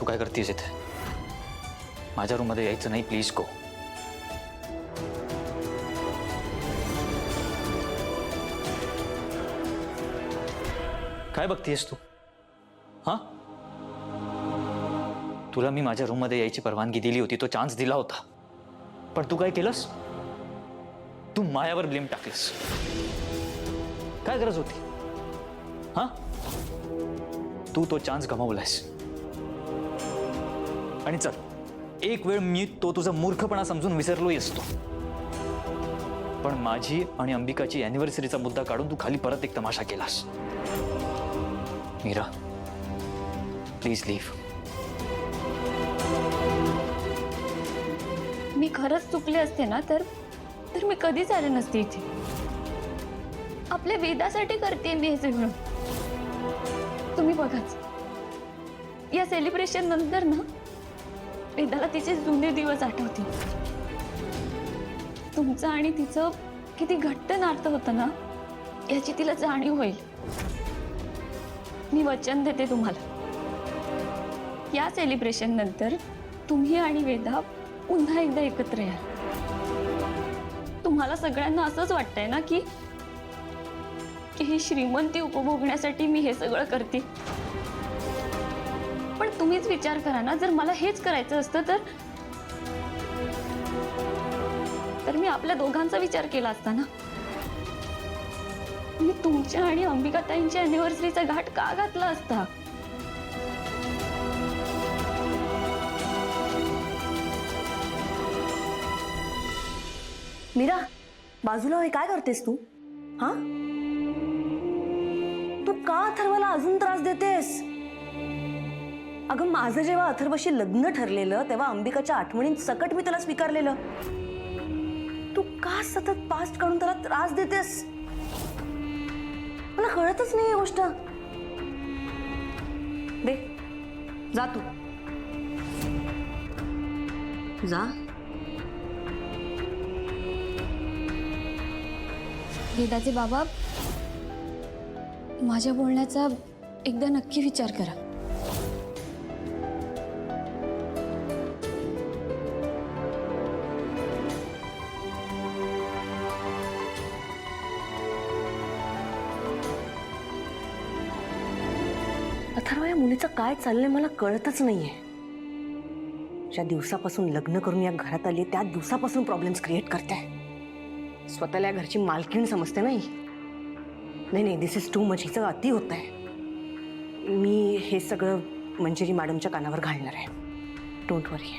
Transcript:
काय करतेस इथे? माझ्या रूम मध्ये यायचं नाही, प्लीज गो. काय बघतेस तू? हा, तुला मी माझ्या रूम मध्ये यायची परवानगी दिली होती, तो चान्स दिला होता, पण तू काय केलंस? तू मायावर ब्लेम टाकलंस. काय गरज होती? हा, तू तो चान्स गमावलास. आणि चल, एक वेळ मी तो तुझा मूर्खपणा समजून विसरलोही असतो, पण माझी आणि अंबिकाची अॅनिव्हर्सरीचा मुद्दा काढून तू खाली परत एक तमाशा केलास. Mira, please leave. मी खरंच चुकले असते ना तर मी कधीच आले नसते इथे. आपल्या वेदासाठी करते मी हे सगळं. तुम्ही बघाच, या सेलिब्रेशन नंतर ना वेदाला तिचे जुने दिवस आठवतील. तुमचं आणि तिचं किती घट्ट नातं होतं ना, याची तिला जाणीव होईल. मी वचन देते तुम्हाला, या सेलिब्रेशन नंतर तुम्ही आणि वेदा पुन्हा एकदा एकत्र या. तुम्हाला सगळ्यांना असंच वाटतंय ना की ही श्रीमंती उपभोगण्यासाठी मी हे सगळं करते, पण तुम्हीच विचार करा ना, जर मला हेच करायचं असतं तर मी आपल्या दोघांचा विचार केला असता ना. मी तुमच्या आणि अंबिकाताईंच्या अॅनिव्हर्सरीचा घाट का घातला असता? मीरा, बाजूला होय, काय करतेस तू? हा, तू का अथर्वला अजून त्रास देतेस? अगं, माझं जेव्हा अथर्वशी लग्न ठरलेलं तेव्हा अंबिकाच्या आठवणींत सकट मी त्याला स्वीकारलेलं. तू का सतत पास्ट काढून त्याला त्रास देतेस? मला कळतच नाही ही गोष्ट. दे, जा तू जा. वेदाचे बाबा, माझ्या बोलण्याचा एकदा नक्की विचार करा. अथर्व, या मुलीचं काय चाललंय मला कळतच नाहीये. ज्या दिवसापासून लग्न करून या घरात आली त्या दिवसापासून प्रॉब्लेम्स क्रिएट करते. स्वतःला घरची मालकीण समजते नाही. नाही, दिस इज टू मच. हिचं अति होत आहे. मी हे सगळं मंजिरी मॅडमच्या कानावर घालणार आहे. डोंट वरी.